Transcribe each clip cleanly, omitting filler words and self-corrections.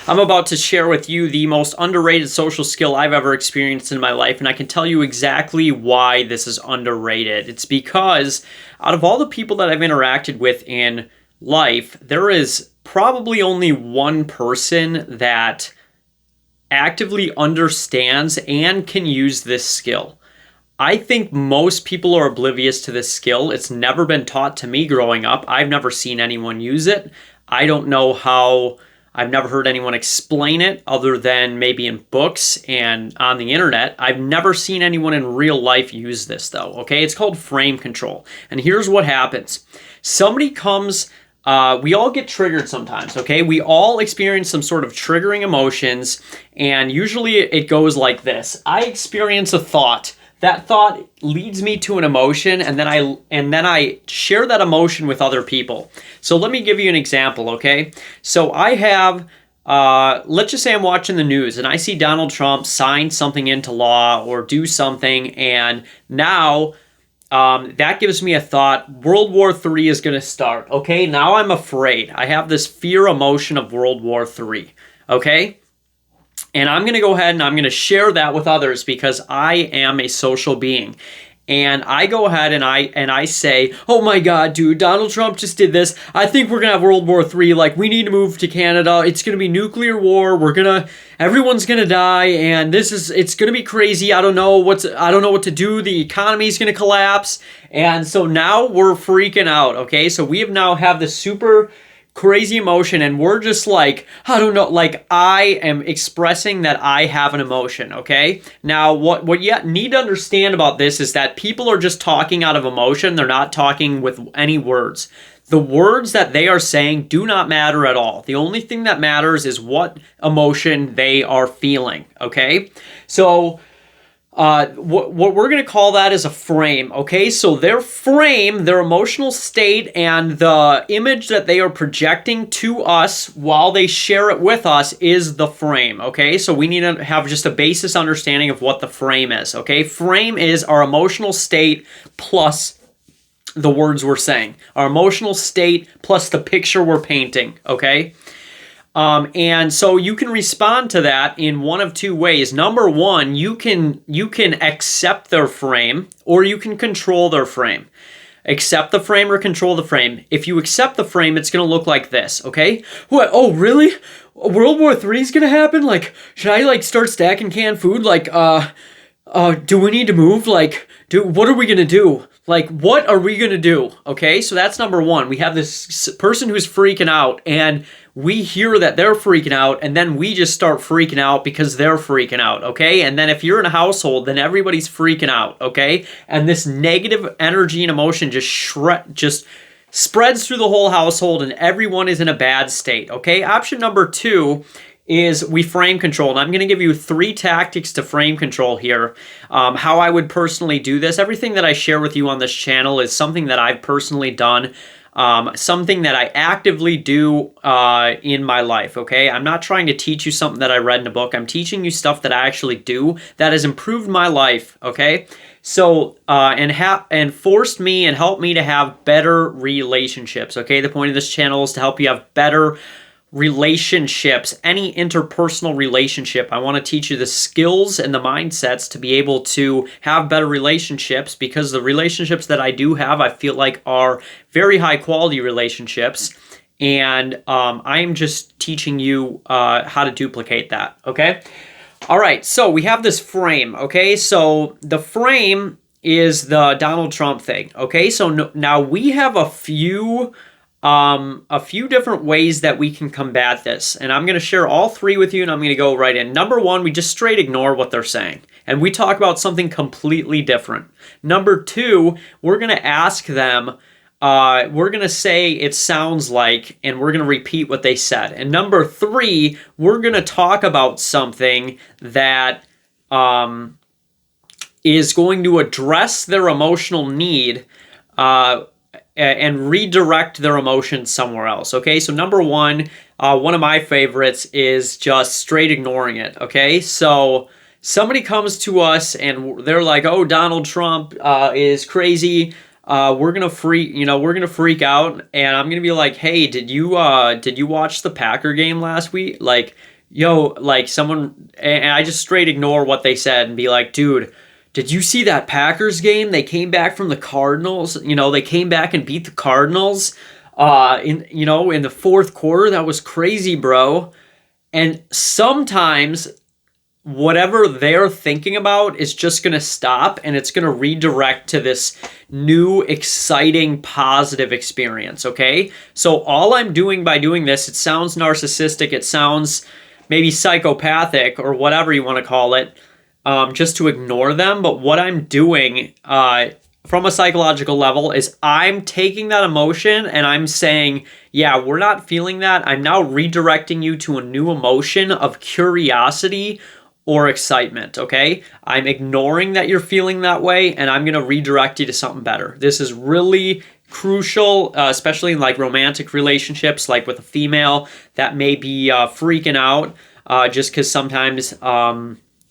I'm about to share with you the most underrated social skill I've ever experienced in my life, and I can tell you exactly why this is underrated. It's because out of all the people that I've interacted with in life, there is probably only one person that actively understands and can use this skill. I think most people are oblivious to this skill. It's never been taught to me growing up. I've never seen anyone use it. I don't know how, I've never heard anyone explain it other than maybe in books and on the internet. I've never seen anyone in real life use this though, okay? It's called frame control. And here's what happens. Somebody comes, we all get triggered sometimes, okay? We all experience some sort of triggering emotions, and usually it goes like this. I experience a thought. That thought leads me to an emotion, and then I share that emotion with other people. So let me give you an example, okay? So I have, let's just say I'm watching the news and I see Donald Trump sign something into law or do something, and now that gives me a thought. World War III is going to start, okay? Now I'm afraid. I have this fear emotion of World War III, okay? And I'm going to go ahead and I'm going to share that with others because I am a social being. And I go ahead and I say, oh my God, dude, Donald Trump just did this. I think we're going to have World War III. Like, we need to move to Canada. It's going to be nuclear war. Everyone's going to die. And it's going to be crazy. I don't know what to do. The economy's going to collapse. And so now we're freaking out. Okay. So we now have this super crazy emotion, and we're just like, I don't know, like I am expressing that I have an emotion, okay? Now, what you need to understand about this is that people are just talking out of emotion. They're not talking with any words. The words that they are saying do not matter at all. The only thing that matters is what emotion they are feeling, okay? So what we're going to call that is a frame, okay? So their frame, their emotional state, and the image that they are projecting to us while they share it with us is the frame, okay? So we need to have just a basis understanding of what the frame is, okay? Frame is our emotional state plus the words we're saying. Our emotional state plus the picture we're painting, okay? And so you can respond to that in one of two ways. Number one, you can accept their frame, or you can control their frame. Accept the frame or control the frame. If you accept the frame, it's going to look like this, okay? What? Oh, really? World War III is going to happen? Like, should I like start stacking canned food? Like, do we need to move? Like, what are we going to do? Like, what are we going to do? Okay, so that's number one. We have this person who's freaking out, and we hear that they're freaking out, and then we just start freaking out because they're freaking out, okay? And then if you're in a household, then everybody's freaking out, okay? And this negative energy and emotion just spreads through the whole household, and everyone is in a bad state, okay? Option number two is we frame control. And I'm going to give you 3 tactics to frame control here. How I would personally do this. Everything that I share with you on this channel is something that I've personally done. Something that I actively do in my life, okay? I'm not trying to teach you something that I read in a book. I'm teaching you stuff that I actually do that has improved my life, okay? So, and forced me and helped me to have better relationships, okay? The point of this channel is to help you have better relationships, any interpersonal relationship. I want to teach you the skills and the mindsets to be able to have better relationships, because the relationships that I do have, I feel like are very high quality relationships. And I'm just teaching you how to duplicate that, okay? All right, so we have this frame, okay? So the frame is the Donald Trump thing, okay? So now we have a few different ways that we can combat this. And I'm going to share all 3 with you, and I'm going to go right in. Number one, we just straight ignore what they're saying, and we talk about something completely different. Number 2, we're going to ask them, we're going to say it sounds like, and we're going to repeat what they said. And number 3, we're going to talk about something that is going to address their emotional need, and redirect their emotions somewhere else, okay? So number one of my favorites is just straight ignoring it, okay? So somebody comes to us and they're like, oh, Donald Trump is crazy. We're gonna freak out, and I'm gonna be like, hey, did you watch the Packer game last week? Like, yo, like someone, and I just straight ignore what they said and be like, dude, did you see that Packers game? They came back from the Cardinals. They came back and beat the Cardinals. In the fourth quarter, that was crazy, bro. And sometimes whatever they're thinking about is just going to stop and it's going to redirect to this new, exciting, positive experience, okay? So all I'm doing by doing this, it sounds narcissistic, it sounds maybe psychopathic or whatever you want to call it, just to ignore them. But what I'm doing from a psychological level is I'm taking that emotion and I'm saying, yeah, we're not feeling that. I'm now redirecting you to a new emotion of curiosity or excitement, okay? I'm ignoring that you're feeling that way and I'm going to redirect you to something better. This is really crucial, especially in like romantic relationships, like with a female that may be freaking out just because sometimes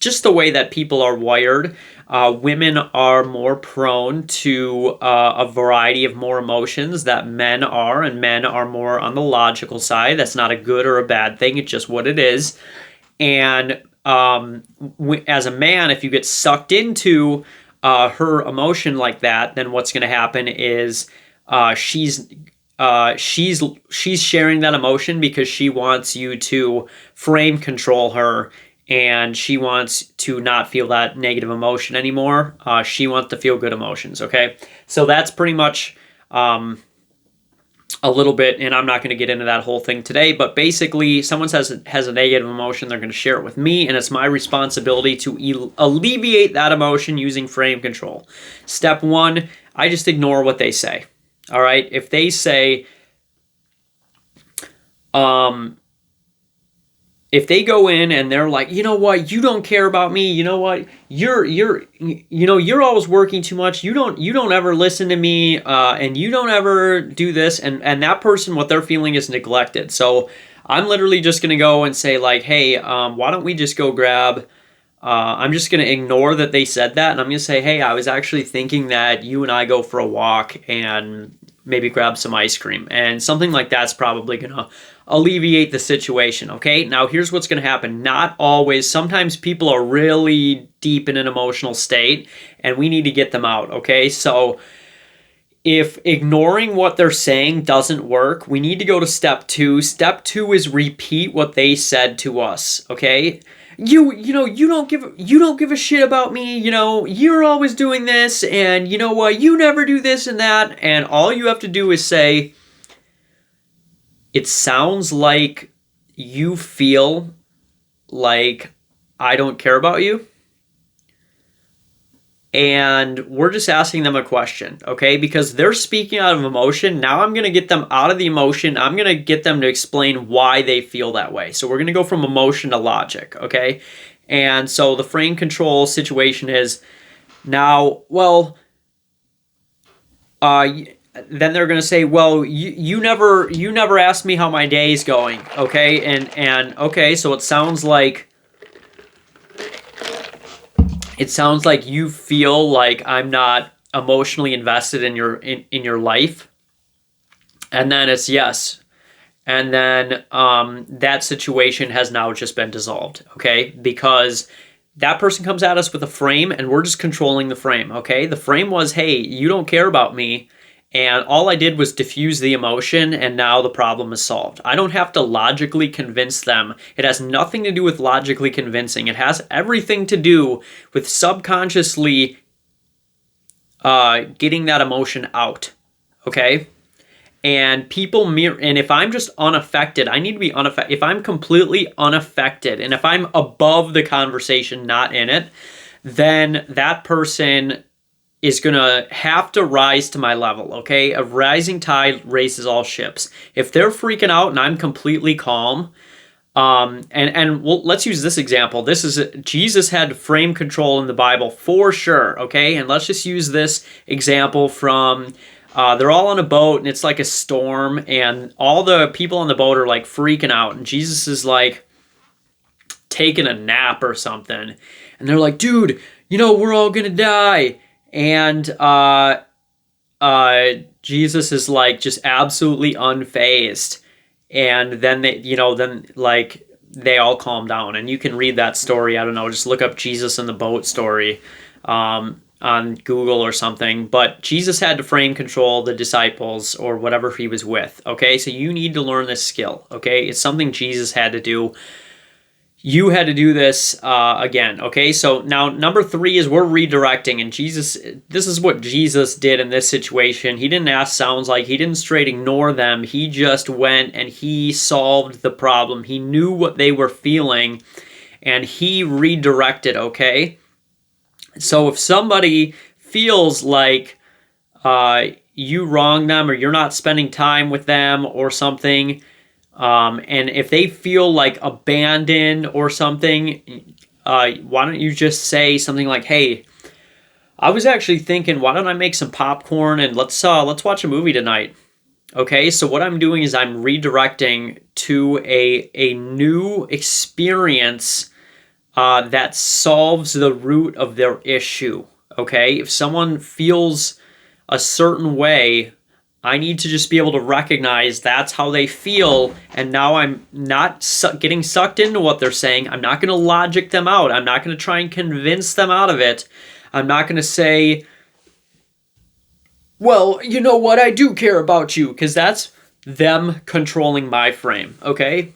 just the way that people are wired, women are more prone to a variety of more emotions that men are, and men are more on the logical side. That's not a good or a bad thing. It's just what it is. And as a man, if you get sucked into her emotion like that, then what's going to happen is she's sharing that emotion because she wants you to frame control her, and she wants to not feel that negative emotion anymore. She wants to feel good emotions. Okay, so that's pretty much a little bit, and I'm not going to get into that whole thing today, but basically someone has a negative emotion, they're going to share it with me, and it's my responsibility to alleviate that emotion using frame control. Step one, I just ignore what they say. All right, if they say, if they go in and they're like, you know what, you don't care about me, you know what, you're always working too much, you don't ever listen to me, and you don't ever do this, and that person, what they're feeling is neglected. So I'm literally just gonna go and say like, hey, why don't we just go grab, I'm just gonna ignore that they said that, and I'm gonna say, hey, I was actually thinking that you and I go for a walk and maybe grab some ice cream, and something like that's probably gonna alleviate the situation. Okay, now here's what's going to happen. Not always. Sometimes people are really deep in an emotional state and we need to get them out. Okay, so if ignoring what they're saying doesn't work, we need to go to step two. Step two is repeat what they said to us. Okay, you don't give a shit about me, you're always doing this, and you know what, you never do this and that, and all you have to do is say, it sounds like you feel like I don't care about you. And we're just asking them a question, okay? Because they're speaking out of emotion. Now I'm going to get them out of the emotion. I'm going to get them to explain why they feel that way. So we're going to go from emotion to logic, okay? And so the frame control situation is now, well, then they're going to say, well, you never asked me how my day's going, okay? And okay, so it sounds like you feel like I'm not emotionally invested in your life. And then it's yes. And then that situation has now just been dissolved, okay? Because that person comes at us with a frame and we're just controlling the frame, okay? The frame was, hey, you don't care about me. And all I did was diffuse the emotion, and now the problem is solved. I don't have to logically convince them. It has nothing to do with logically convincing. It has everything to do with subconsciously getting that emotion out, okay? And and if I'm just unaffected, I need to be unaffected. If I'm completely unaffected, and if I'm above the conversation, not in it, then that person is going to have to rise to my level, okay? A rising tide raises all ships. If they're freaking out and I'm completely calm, let's use this example. Jesus had frame control in the Bible for sure, okay? And let's just use this example from, they're all on a boat and it's like a storm and all the people on the boat are like freaking out and Jesus is like taking a nap or something. And they're like, dude, we're all going to die. And Jesus is like just absolutely unfazed. And then they all calm down. And you can read that story. I don't know, just look up Jesus in the boat story on Google or something. But Jesus had to frame control the disciples or whatever he was with. Okay, so you need to learn this skill. Okay, it's something Jesus had to do. You had to do this again, okay? So now number 3 is we're redirecting, and this is what Jesus did in this situation. He didn't ask, sounds like, he didn't straight ignore them. He just went and he solved the problem. He knew what they were feeling, and he redirected, okay? So if somebody feels like you wrong them or you're not spending time with them or something, and if they feel like abandoned or something, why don't you just say something like, hey, I was actually thinking, why don't I make some popcorn and let's watch a movie tonight. Okay, so what I'm doing is I'm redirecting to a new experience that solves the root of their issue. Okay, if someone feels a certain way, I need to just be able to recognize that's how they feel, and now I'm not getting sucked into what they're saying. I'm not going to logic them out. I'm not going to try and convince them out of it. I'm not going to say, well, you know what, I do care about you, because that's them controlling my frame, okay?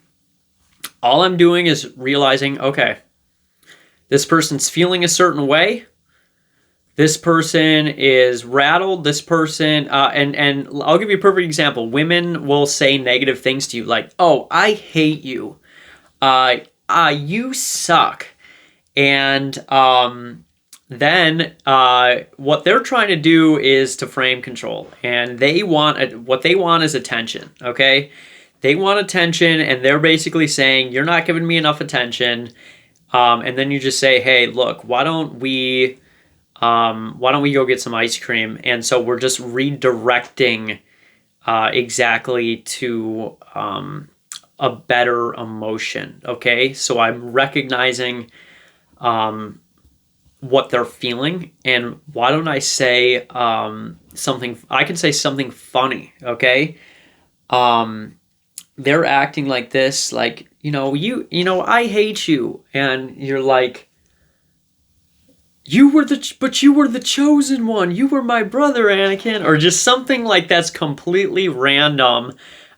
All I'm doing is realizing, okay, this person's feeling a certain way. This person is rattled. This person, and I'll give you a perfect example. Women will say negative things to you like, oh, I hate you. You suck. And then what they're trying to do is to frame control. And what they want is attention, okay? They want attention, and they're basically saying, you're not giving me enough attention. And then you just say, hey, look, why don't we go get some ice cream? And so we're just redirecting exactly to a better emotion, okay? So I'm recognizing what they're feeling, and why don't I say something, I can say something funny, okay? They're acting like this, like, you know, I hate you. And you're like, you were the chosen one. You were my brother, Anakin. Or just something like that's completely random.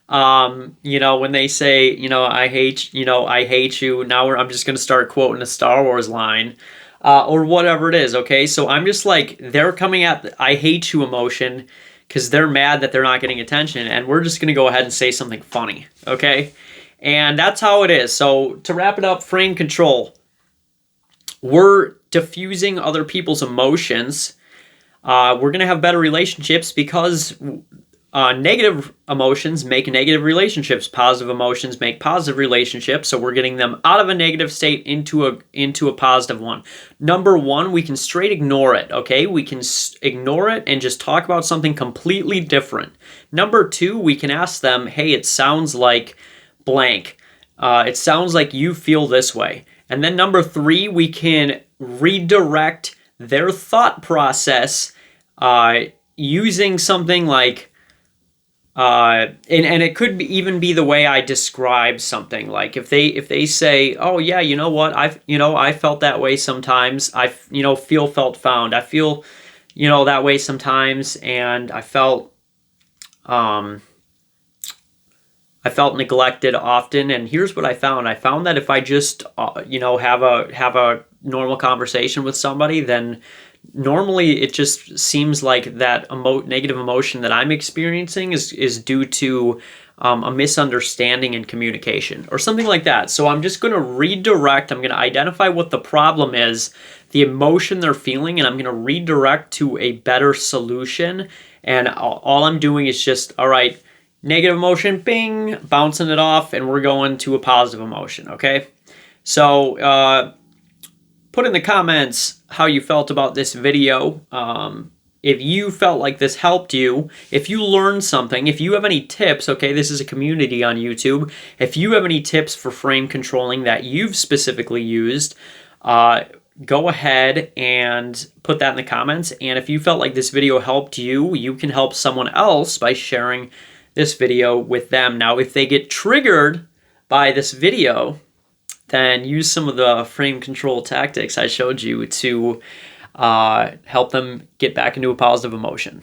When they say, I hate you. Now I'm just going to start quoting a Star Wars line. Or whatever it is, okay? So I'm just like, they're coming at the I hate you emotion because they're mad that they're not getting attention. And we're just going to go ahead and say something funny, okay? And that's how it is. So to wrap it up, frame control. We're diffusing other people's emotions. We're going to have better relationships because negative emotions make negative relationships. Positive emotions make positive relationships. So we're getting them out of a negative state into a positive one. Number 1, we can straight ignore it, okay? We can ignore it and just talk about something completely different. Number 2, we can ask them, hey, it sounds like blank. It sounds like you feel this way. And then number 3, we can redirect their thought process using something like, and it could even be the way I describe something. Like if they say, oh yeah, you know what, I felt that way sometimes. Felt found. I feel, that way sometimes, and I felt neglected often, and here's what I found. I found that if I just, have a normal conversation with somebody, then normally it just seems like that negative emotion that I'm experiencing is due to a misunderstanding in communication or something like that. So I'm just going to redirect. I'm going to identify what the problem is, the emotion they're feeling, and I'm going to redirect to a better solution. And all I'm doing is just, all right, negative emotion, bing, bouncing it off, and we're going to a positive emotion, okay? So put in the comments how you felt about this video. If you felt like this helped you, if you learned something, if you have any tips, okay, this is a community on YouTube. If you have any tips for frame controlling that you've specifically used, go ahead and put that in the comments. And if you felt like this video helped you, you can help someone else by sharing this video with them. Now, if they get triggered by this video, then use some of the frame control tactics I showed you to help them get back into a positive emotion.